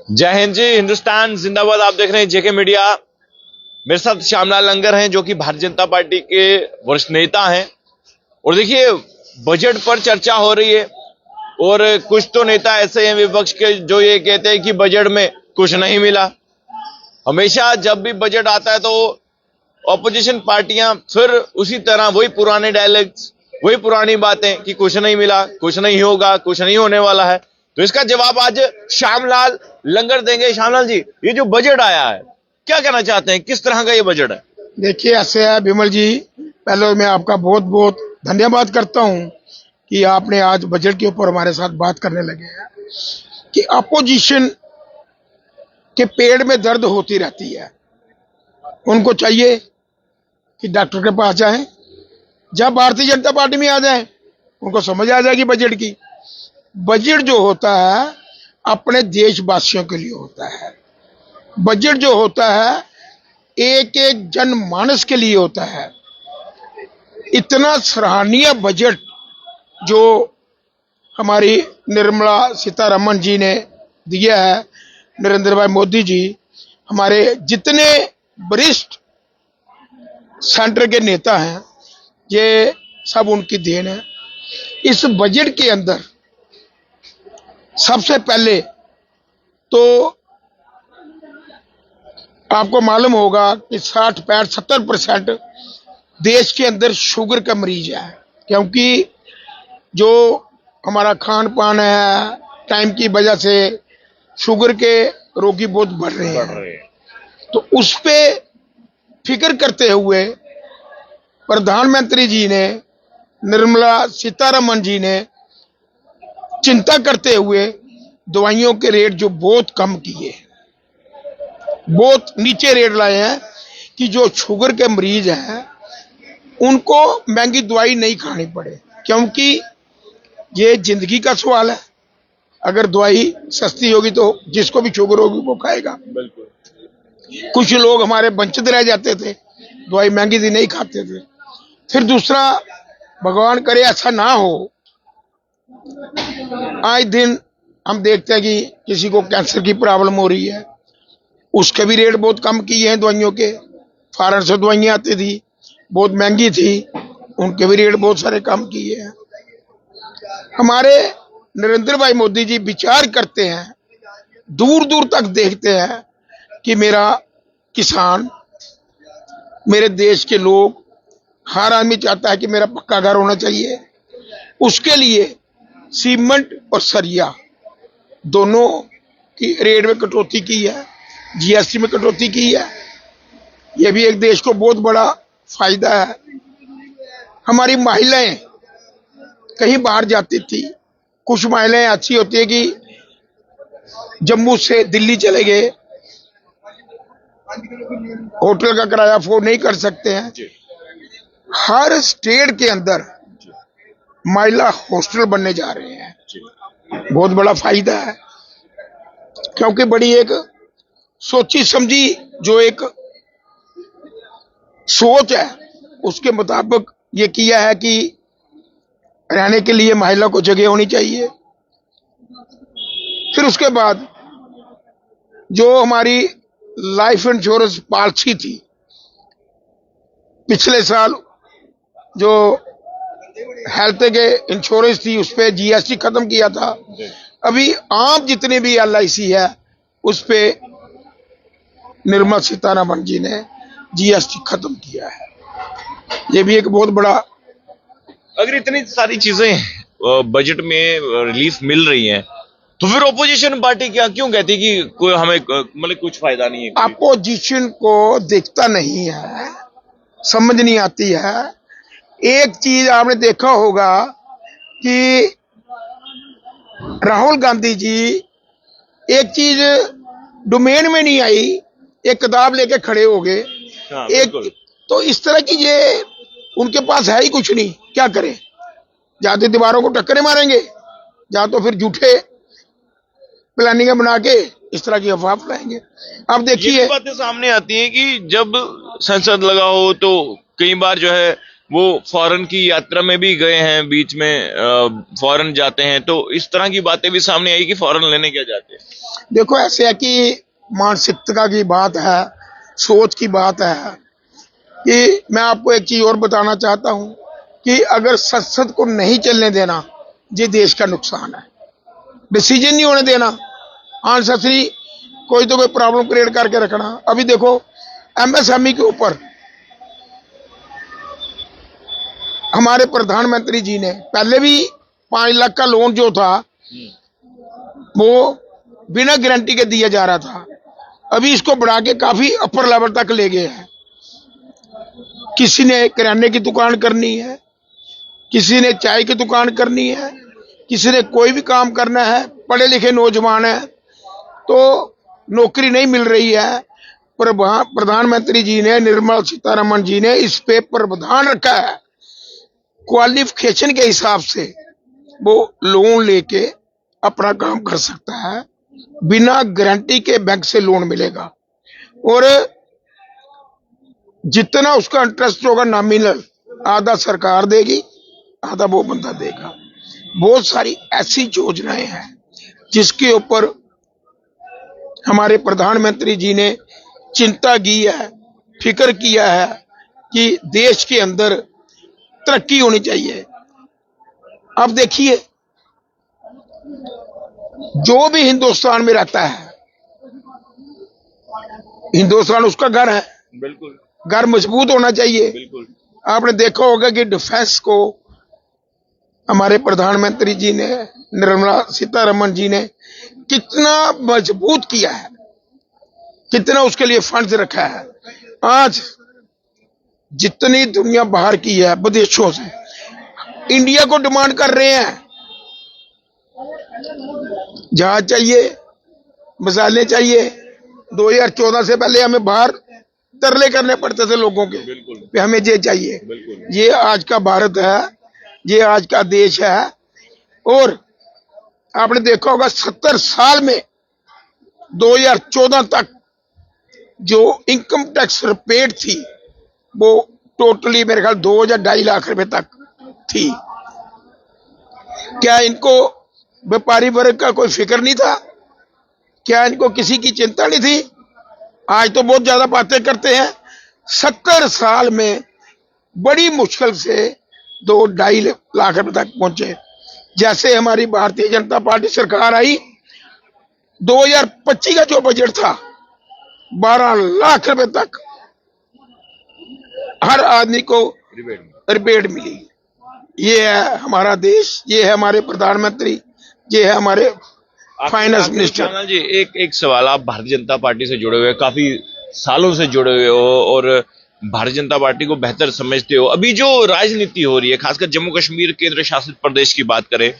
जय हिंद जी, हिंदुस्तान जिंदाबाद। आप देख रहे हैं जेके मीडिया। मेरे साथ श्यामलाल लंगर हैं जो कि भारतीय जनता पार्टी के वरिष्ठ नेता हैं। और देखिए, बजट पर चर्चा हो रही है और कुछ तो नेता ऐसे हैं विपक्ष के जो ये कहते हैं कि बजट में कुछ नहीं मिला। हमेशा जब भी बजट आता है तो ऑपोजिशन पार्टियां फिर उसी तरह वही पुराने डायलॉग्स, वही पुरानी बातें कि कुछ नहीं मिला, कुछ नहीं होगा, कुछ नहीं होने वाला है। तो इसका जवाब आज श्यामलाल लंगर देंगे। श्यामलाल जी, ये जो बजट आया है, क्या कहना चाहते हैं? किस तरह का ये बजट है? देखिए, ऐसे है विमल जी, पहले मैं आपका बहुत बहुत धन्यवाद करता हूं कि आपने आज बजट के ऊपर हमारे साथ बात करने लगे हैं कि अपोजिशन के पेड़ में दर्द होती रहती है। उनको चाहिए कि डॉक्टर के पास जाएं, जब भारतीय जनता पार्टी में आ जाएं, उनको समझ आ जाएगी बजट की। बजट जो होता है अपने देशवासियों के लिए होता है। बजट जो होता है एक एक जनमानस के लिए होता है। इतना सराहनीय बजट जो हमारी निर्मला सीतारमण जी ने दिया है, नरेंद्र भाई मोदी जी, हमारे जितने वरिष्ठ सेंटर के नेता हैं, ये सब उनकी देन है। इस बजट के अंदर सबसे पहले तो आपको मालूम होगा कि 60-65-70% देश के अंदर शुगर का मरीज है, क्योंकि जो हमारा खान पान है, टाइम की वजह से शुगर के रोगी बहुत बढ़ रहे हैं। तो उस पे फिक्र करते हुए प्रधानमंत्री जी ने, निर्मला सीतारमण जी ने चिंता करते हुए दवाइयों के रेट जो बहुत कम किए, बहुत नीचे रेट लाए हैं कि जो शुगर के मरीज हैं उनको महंगी दवाई नहीं खानी पड़े, क्योंकि ये जिंदगी का सवाल है। अगर दवाई सस्ती होगी तो जिसको भी शुगर होगी वो खाएगा। कुछ लोग हमारे वंचित रह जाते थे, दवाई महंगी थी नहीं खाते थे। फिर दूसरा, भगवान करे ऐसा ना हो, आज दिन हम देखते हैं कि किसी को कैंसर की प्रॉब्लम हो रही है, उसके भी रेट बहुत कम किए हैं दवाइयों के। फॉरेन से दवाइयां आती थी, बहुत महंगी थी, उनके भी रेट बहुत सारे कम किए हैं। हमारे नरेंद्र भाई मोदी जी विचार करते हैं, दूर दूर तक देखते हैं कि मेरा किसान, मेरे देश के लोग, हर आदमी चाहता है कि मेरा पक्का घर होना चाहिए। उसके लिए सीमेंट और सरिया दोनों की रेट में कटौती की है, जीएसटी में कटौती की है। यह भी एक देश को बहुत बड़ा फायदा है। हमारी महिलाएं कहीं बाहर जाती थी, कुछ महिलाएं अच्छी होती है कि जम्मू से दिल्ली चले गए, होटल का किराया अफोर्ड नहीं कर सकते हैं। हर स्टेट के अंदर महिला हॉस्टल बनने जा रहे हैं, बहुत बड़ा फायदा है, क्योंकि बड़ी एक सोची समझी जो एक सोच है उसके मुताबिक ये किया है कि रहने के लिए महिला को जगह होनी चाहिए। फिर उसके बाद जो हमारी लाइफ इंश्योरेंस पॉलिसी थी, पिछले साल जो हेल्थ के इंश्योरेंस थी उस पे जीएसटी खत्म किया था। अभी आम जितने भी एलआईसी है उस पे निर्मला सीतारमण जी ने जीएसटी खत्म किया है। ये भी एक बहुत बड़ा। अगर इतनी सारी चीजें बजट में रिलीफ मिल रही हैं, तो फिर ऑपोजिशन पार्टी क्या क्यों कहती कि कोई हमें मतलब कुछ फायदा नहीं है? अपोजिशन को दिखता नहीं है, समझ नहीं आती है। एक चीज आपने देखा होगा कि राहुल गांधी जी एक चीज डोमेन में नहीं आई, एक किताब लेके खड़े हो गए। एक तो इस तरह की ये उनके पास है ही कुछ नहीं, क्या करें? या तो दीवारों को टक्करे मारेंगे, या तो फिर झूठे प्लानिंग बना के इस तरह की अफवाह फैलाएंगे। अब देखिए, बातें सामने आती हैं कि जब संसद लगा हो तो कई बार जो है वो फॉरेन की यात्रा में भी गए हैं, बीच में फॉरेन जाते हैं, तो इस तरह की बातें भी सामने आई कि फॉरेन लेने क्या जाते हैं। देखो ऐसे है कि मानसिकता की बात है, सोच की बात है कि मैं आपको एक चीज और बताना चाहता हूं कि अगर संसद को नहीं चलने देना, ये देश का नुकसान है। डिसीजन नहीं होने देना, अननेसेसरी कोई तो कोई प्रॉब्लम क्रिएट करके रखना। अभी देखो एमएसएमई के ऊपर हमारे प्रधानमंत्री जी ने पहले भी 5 लाख का लोन जो था वो बिना गारंटी के दिया जा रहा था, अभी इसको बढ़ा के काफी अपर लेवल तक ले गए हैं। किसी ने किराने की दुकान करनी है, किसी ने चाय की दुकान करनी है, किसी ने कोई भी काम करना है, पढ़े लिखे नौजवान है तो नौकरी नहीं मिल रही है। प्रधानमंत्री जी ने, निर्मला सीतारमण जी ने इस पे प्रावधान रखा है, क्वालिफिकेशन के हिसाब से वो लोन लेके अपना काम कर सकता है, बिना गारंटी के बैंक से लोन मिलेगा और जितना उसका इंटरेस्ट होगा नॉमिनल, आधा सरकार देगी, आधा वो बंदा देगा। बहुत सारी ऐसी योजनाएं हैं जिसके ऊपर हमारे प्रधानमंत्री जी ने चिंता की है, फिक्र किया है कि देश के अंदर तरक्की होनी चाहिए। अब देखिए जो भी हिंदुस्तान में रहता है, हिंदुस्तान उसका घर है, बिल्कुल घर मजबूत होना चाहिए। बिल्कुल। आपने देखा होगा कि डिफेंस को हमारे प्रधानमंत्री जी ने, निर्मला सीतारमण जी ने कितना मजबूत किया है, कितना उसके लिए फंड्स रखा है। आज जितनी दुनिया बाहर की है विदेशों से, इंडिया को डिमांड कर रहे हैं, जहाज चाहिए, मिसाइलें चाहिए। 2014 से पहले हमें बाहर तरले करने पड़ते थे लोगों के कि हमें ये चाहिए। ये आज का भारत है, ये आज का देश है। और आपने देखा होगा 70 साल में 2014 तक जो इनकम टैक्स रिपेट थी वो टोटली मेरे ख्याल 2 या 2.5 लाख रुपए तक थी। क्या इनको व्यापारी वर्ग का कोई फिक्र नहीं था? क्या इनको किसी की चिंता नहीं थी? आज तो बहुत ज्यादा बातें करते हैं। 70 साल में बड़ी मुश्किल से 2-2.5 लाख रुपए तक पहुंचे। जैसे हमारी भारतीय जनता पार्टी सरकार आई, 2025 का जो बजट था 12 लाख रुपए तक हर आदमी को रिबेट मिली। ये है हमारा देश, ये है हमारे प्रधानमंत्री, ये है हमारे फाइनेंस मिनिस्टर। जी एक सवाल, आप भारतीय जनता पार्टी से जुड़े हुए, काफी सालों से जुड़े हुए हो और भारतीय जनता पार्टी को बेहतर समझते हो। अभी जो राजनीति हो रही है, खासकर जम्मू कश्मीर केंद्र शासित प्रदेश की बात करें,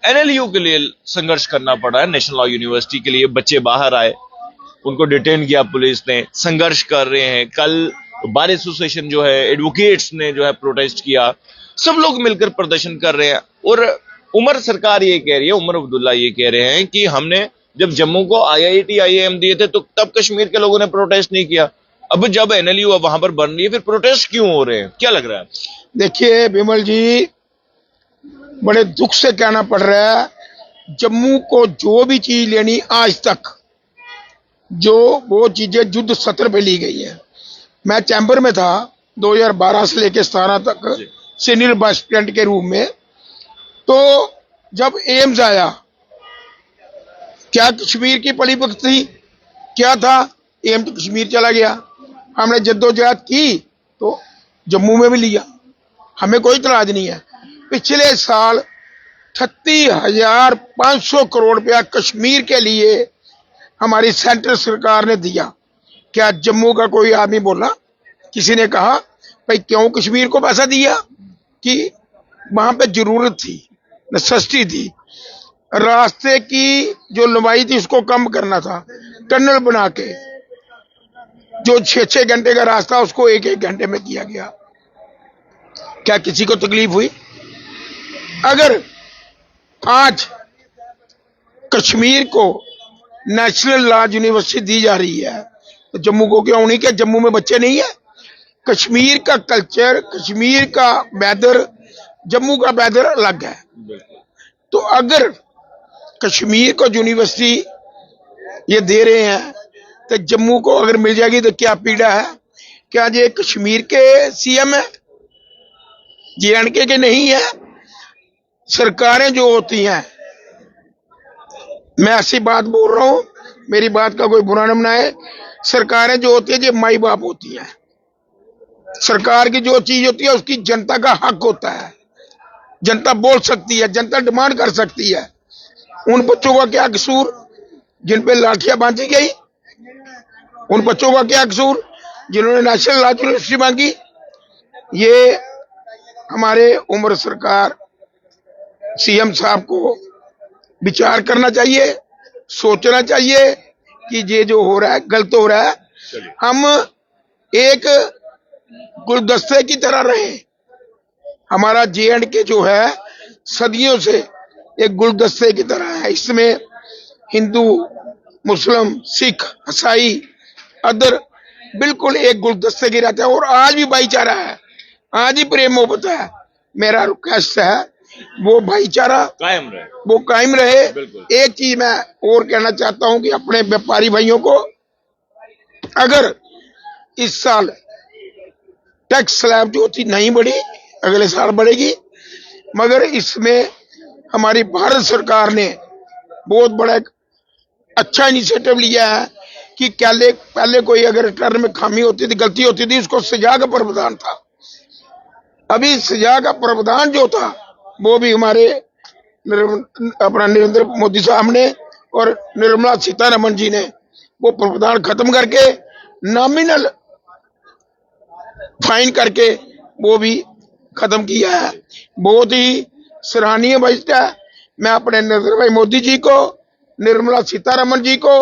एनएलयू के लिए संघर्ष करना पड़ा है, नेशनल लॉ यूनिवर्सिटी के लिए बच्चे बाहर आए, उनको डिटेन किया पुलिस ने, संघर्ष कर रहे हैं। कल बार एसोसिएशन जो है, एडवोकेट्स ने जो है प्रोटेस्ट किया, सब लोग मिलकर प्रदर्शन कर रहे हैं। और उमर सरकार ये कह रही है, उमर अब्दुल्ला ये कह रहे हैं कि हमने जब जम्मू को IIT IIM दिए थे तो तब कश्मीर के लोगों ने प्रोटेस्ट नहीं किया, अब जब एनएलयू वहां पर बन रही है फिर प्रोटेस्ट क्यों हो रहे हैं, क्या लग रहा है? देखिए विमल जी, बड़े दुख से कहना पड़ रहा है, जम्मू को जो भी चीज लेनी आज तक, जो वो चीजें युद्ध सत्र पे ली गई है। मैं चैम्बर में था 2012 से लेकर 17 तक सीनियर वाइस प्रेसिडेंट के रूप में। तो जब एम्स आया, क्या कश्मीर की पड़ी वक्त थी? क्या था? एम्स कश्मीर चला गया। हमने जद्दोजहद की तो जम्मू में भी लिया, हमें कोई इतराज नहीं है। पिछले साल 38,500 करोड़ रुपया कश्मीर के लिए हमारी सेंट्रल सरकार ने दिया। क्या जम्मू का कोई आदमी बोला? किसी ने कहा भाई क्यों कश्मीर को पैसा दिया? कि वहां पे जरूरत थी, नेसेसिटी थी, रास्ते की जो लंबाई थी उसको कम करना था, टनल बना के जो 6-6 घंटे का रास्ता उसको 1-1 घंटे में किया गया। क्या किसी को तकलीफ हुई? अगर आज कश्मीर को नेशनल लॉ यूनिवर्सिटी दी जा रही है तो जम्मू को क्यों नहीं? क्या जम्मू में बच्चे नहीं है? कश्मीर का कल्चर, कश्मीर का वेदर, जम्मू का वेदर अलग है। तो अगर कश्मीर को यूनिवर्सिटी ये दे रहे हैं तो जम्मू को अगर मिल जाएगी तो क्या पीड़ा है? क्या ये कश्मीर के सीएम है, JNK के नहीं है? सरकारें जो होती हैं, मैं ऐसी बात बोल रहा हूं, मेरी बात का कोई बुरा न मनाए, सरकारें जो होती है ये माई बाप होती हैं। सरकार की जो चीज होती है उसकी जनता का हक होता है, जनता बोल सकती है, जनता डिमांड कर सकती है। उन बच्चों का क्या कसूर जिन पे लाठियां बांधी गई? उन बच्चों का क्या कसूर जिन्होंने नेशनल लॉ यूनिवर्सिटी मांगी? ये हमारे उम्र सरकार सीएम साहब को विचार करना चाहिए, सोचना चाहिए कि ये जो हो रहा है गलत हो रहा है। हम एक गुलदस्ते की तरह रहे। हमारा JNK जो है सदियों से एक गुलदस्ते की तरह है। इसमें हिंदू, मुस्लिम, सिख, ईसाई, अदर बिल्कुल एक गुलदस्ते की रहता है और आज भी भाईचारा है, आज ही प्रेम मोहब्बत है। मेरा रिक्वेस्ट है वो भाईचारा कायम रहे। एक चीज मैं और कहना चाहता हूं कि अपने व्यापारी भाइयों को, अगर इस साल टैक्स स्लैब जो थी नहीं बढ़ी, अगले साल बढ़ेगी, मगर इसमें हमारी भारत सरकार ने बहुत बड़ा एक अच्छा इनिशिएटिव लिया है कि पहले कोई अगर रिटर्न में खामी होती थी, गलती होती थी, उसको सजा का प्रावधान था। अभी सजा का प्रावधान जो था वो भी हमारे अपना नरेंद्र मोदी साहब ने और निर्मला सीतारमण जी ने वो प्रावधान खत्म करके नॉमिनल फाइन करके वो भी खत्म किया है। बहुत ही सराहनीय बजट है। मैं अपने नरेंद्र भाई मोदी जी को, निर्मला सीतारमण जी को,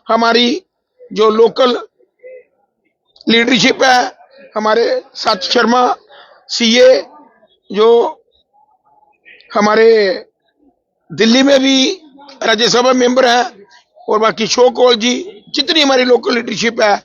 हमारी जो लोकल लीडरशिप है, हमारे सत शर्मा CA जो हमारे दिल्ली में भी राज्यसभा मेंबर है, और बाकी शो कौल जी, जितनी हमारी लोकल लीडरशिप है,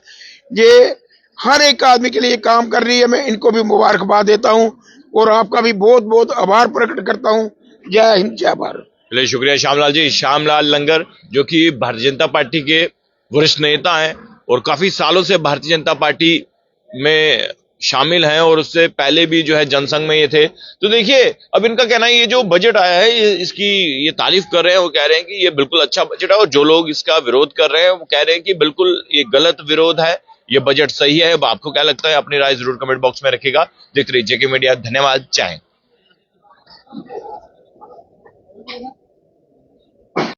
ये हर एक आदमी के लिए काम कर रही है। मैं इनको भी मुबारकबाद देता हूं और आपका भी बहुत बहुत आभार प्रकट करता हूं। जय हिंद, जय भारत। चलिए, शुक्रिया श्यामलाल जी। श्यामलाल लंगर जो कि भारतीय जनता पार्टी के वरिष्ठ नेता हैं और काफी सालों से भारतीय जनता पार्टी में शामिल हैं और उससे पहले भी जो है जनसंघ में ये थे। तो देखिए, अब इनका कहना है ये जो बजट आया है इसकी ये तारीफ कर रहे हैं। वो कह रहे हैं कि ये बिल्कुल अच्छा बजट है और जो लोग इसका विरोध कर रहे हैं वो कह रहे हैं कि बिल्कुल ये गलत विरोध है, ये बजट सही है। अब आपको क्या लगता है? अपनी राय जरूर कमेंट बॉक्स में रखिएगा। देखते रहिए JK मीडिया। धन्यवाद। चाहें